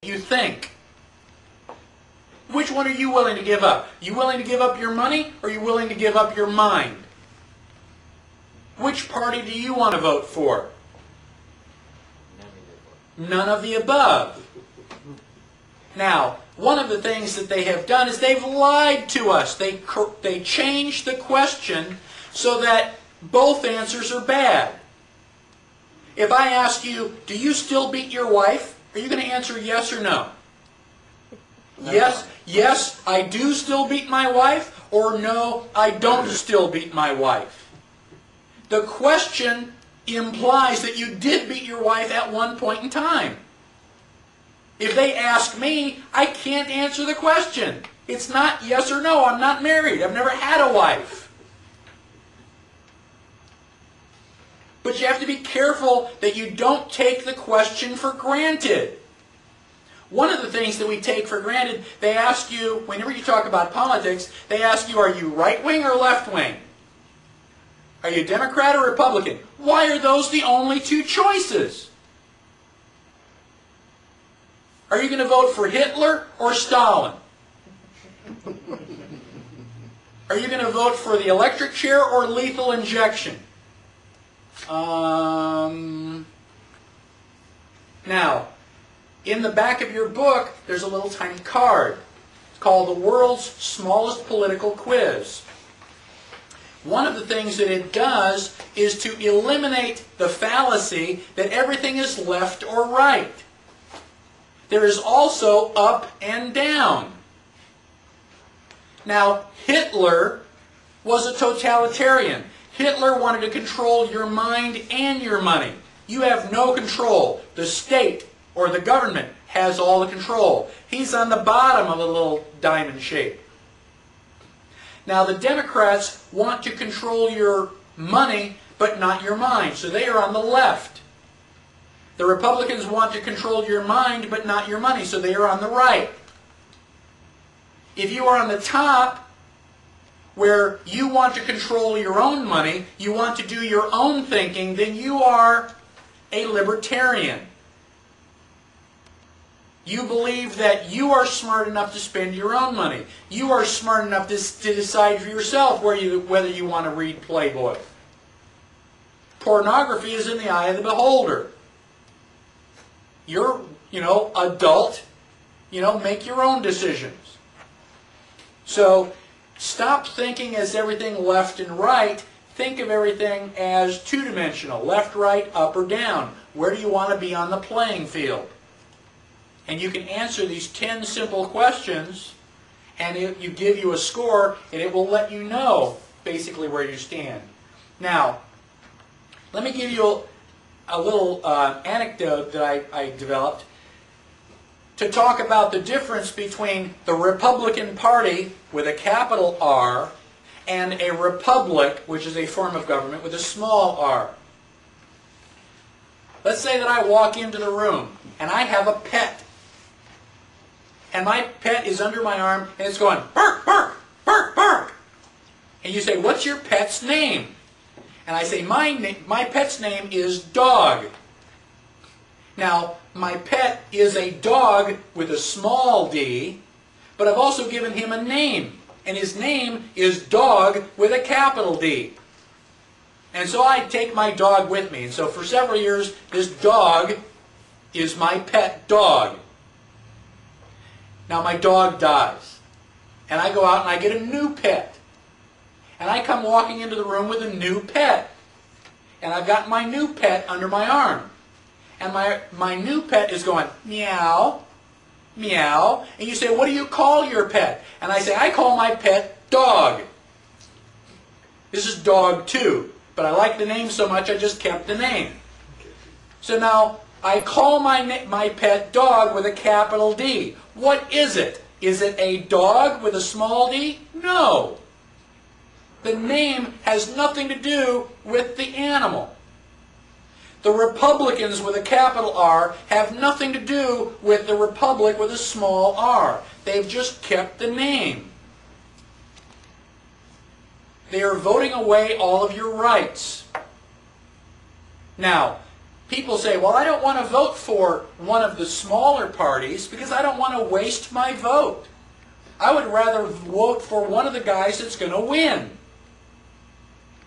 you think. Which one are you willing to give up? You willing to give up your money, or are you willing to give up your mind? Which party do you want to vote for? None of the above. Now, one of the things that they have done is they've lied to us. They changed the question so that both answers are bad. If I ask you, do you still beat your wife? Are you going to answer yes or no? Yes, I do still beat my wife, or no, I don't still beat my wife. The question implies that you did beat your wife at one point in time. If they ask me, I can't answer the question. It's not yes or no. I'm not married. I've never had a wife. But you have to be careful that you don't take the question for granted. One of the things that we take for granted, they ask you, whenever you talk about politics, they ask you, are you right-wing or left-wing? Are you Democrat or Republican? Why are those the only two choices? Are you going to vote for Hitler or Stalin? Are you going to vote for the electric chair or lethal injection? Now, in the back of your book, there's a little tiny card. It's called The World's Smallest Political Quiz. One of the things that it does is to eliminate the fallacy that everything is left or right. There is also up and down. Now, Hitler was a totalitarian. Hitler wanted to control your mind and your money. You have no control. The state or the government has all the control. He's on the bottom of a little diamond shape. Now, the Democrats want to control your money, but not your mind. So they are on the left. The Republicans want to control your mind, but not your money. So they are on the right. If you are on the top, where you want to control your own money, you want to do your own thinking, then you are a libertarian. You believe that you are smart enough to spend your own money. You are smart enough to decide for yourself whether you want to read Playboy. Pornography is in the eye of the beholder. You're, adult, make your own decisions. So, stop thinking as everything left and right. Think of everything as two-dimensional, left, right, up, or down. Where do you want to be on the playing field? And you can answer these 10 simple questions, and you give you a score, and it will let you know basically where you stand. Now, let me give you a little anecdote that I developed to talk about the difference between the Republican Party with a capital R and a republic, which is a form of government, with a small r. Let's say that I walk into the room and I have a pet. And my pet is under my arm and it's going, bark, bark, bark, bark. And you say, what's your pet's name? And I say, my pet's name is Dog. Now, my pet is a dog with a small d, but I've also given him a name. And his name is Dog with a capital D. And so I take my dog with me. And so for several years, this dog is my pet dog. Now my dog dies. And I go out and I get a new pet. And I come walking into the room with a new pet. And I've got my new pet under my arm. And my new pet is going, meow, meow. And you say, what do you call your pet? And I say, I call my pet Dog. This is Dog 2. But I like the name so much I just kept the name. So now I call my pet Dog with a capital D. What is it? Is it a dog with a small d? No. The name has nothing to do with the animal. The Republicans with a capital R have nothing to do with the Republic with a small r. They've just kept the name. They are voting away all of your rights. Now, people say, well, I don't want to vote for one of the smaller parties because I don't want to waste my vote. I would rather vote for one of the guys that's going to win.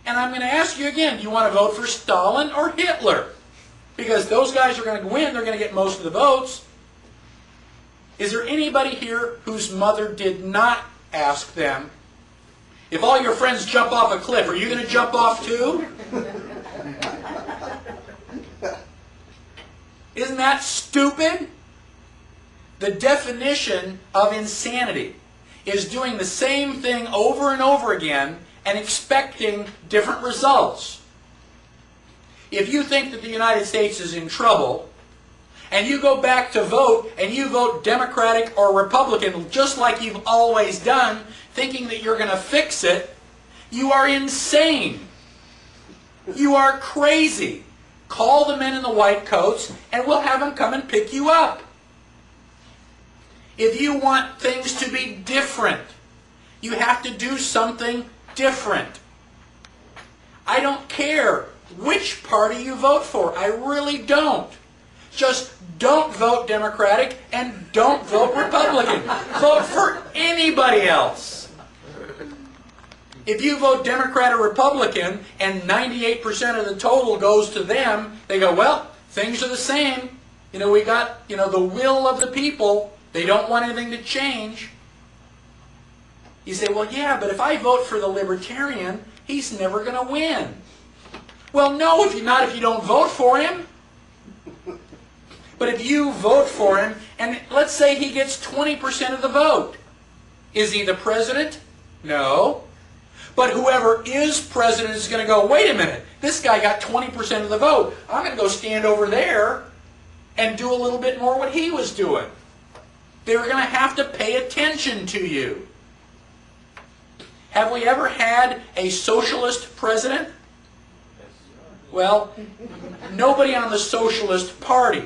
And I'm going to ask you again, do you want to vote for Stalin or Hitler? Because those guys are going to win, they're going to get most of the votes. Is there anybody here whose mother did not ask them, if all your friends jump off a cliff, are you going to jump off too? Isn't that stupid? The definition of insanity is doing the same thing over and over again and expecting different results. If you think that the United States is in trouble, and you go back to vote, and you vote Democratic or Republican, just like you've always done, thinking that you're going to fix it, you are insane. You are crazy. Call the men in the white coats, and we'll have them come and pick you up. If you want things to be different, you have to do something different. I don't care which party you vote for. I really don't. Just don't vote Democratic and don't vote Republican. Vote for anybody else. If you vote Democrat or Republican and 98% of the total goes to them, they go, well, things are the same. We got, the will of the people. They don't want anything to change. You say, well, yeah, but if I vote for the Libertarian, he's never going to win. Well, no, if you don't vote for him. But if you vote for him, and let's say he gets 20% of the vote, is he the president? No. But whoever is president is going to go, wait a minute, this guy got 20% of the vote. I'm going to go stand over there and do a little bit more what he was doing. They're going to have to pay attention to you. Have we ever had a socialist president? Well, nobody on the Socialist Party.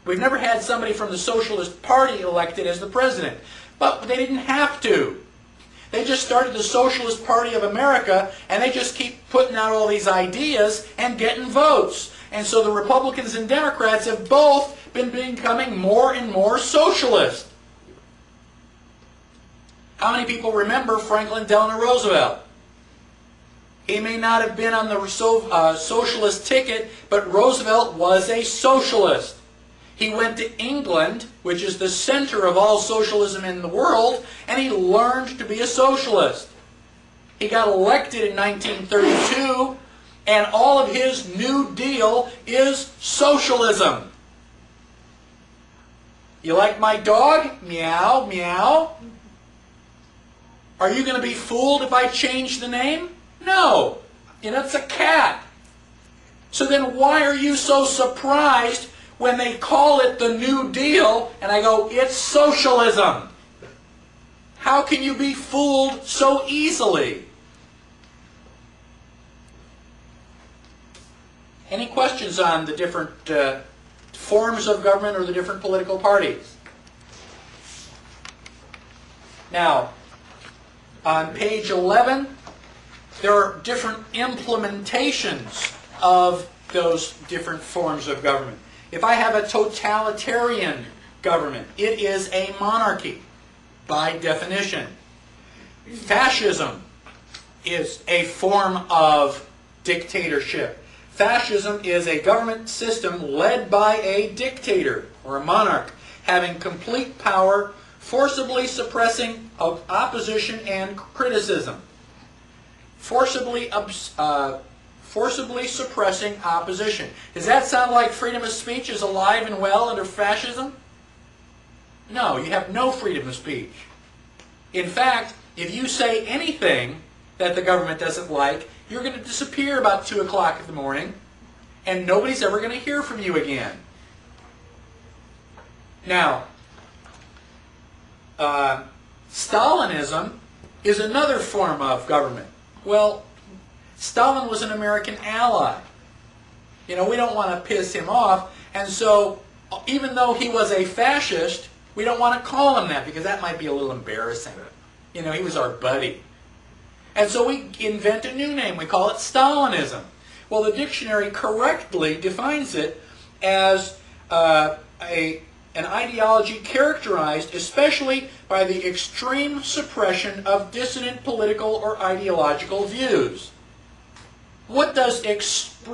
We've never had somebody from the Socialist Party elected as the president. But they didn't have to. They just started the Socialist Party of America, and they just keep putting out all these ideas and getting votes. And so the Republicans and Democrats have both been becoming more and more socialist. How many people remember Franklin Delano Roosevelt? He may not have been on the socialist ticket, but Roosevelt was a socialist. He went to England, which is the center of all socialism in the world, and he learned to be a socialist. He got elected in 1932, and all of his New Deal is socialism. You like my dog? Meow, meow. Are you going to be fooled if I change the name? No. It's a cat. So then why are you so surprised when they call it the New Deal, and I go, it's socialism? How can you be fooled so easily? Any questions on the different forms of government or the different political parties? Now, on page 11, there are different implementations of those different forms of government. If I have a totalitarian government, it is a monarchy by definition. Fascism is a form of dictatorship. Fascism is a government system led by a dictator or a monarch having complete power, forcibly suppressing opposition and criticism. Forcibly suppressing opposition. Does that sound like freedom of speech is alive and well under fascism? No, you have no freedom of speech. In fact, if you say anything that the government doesn't like, you're going to disappear about 2 o'clock in the morning, and nobody's ever going to hear from you again. Now, Stalinism is another form of government. Well, Stalin was an American ally. We don't want to piss him off, and so even though he was a fascist, we don't want to call him that because that might be a little embarrassing. He was our buddy. And so we invent a new name. We call it Stalinism. Well, the dictionary correctly defines it as an ideology characterized especially by the extreme suppression of dissident political or ideological views. What does extreme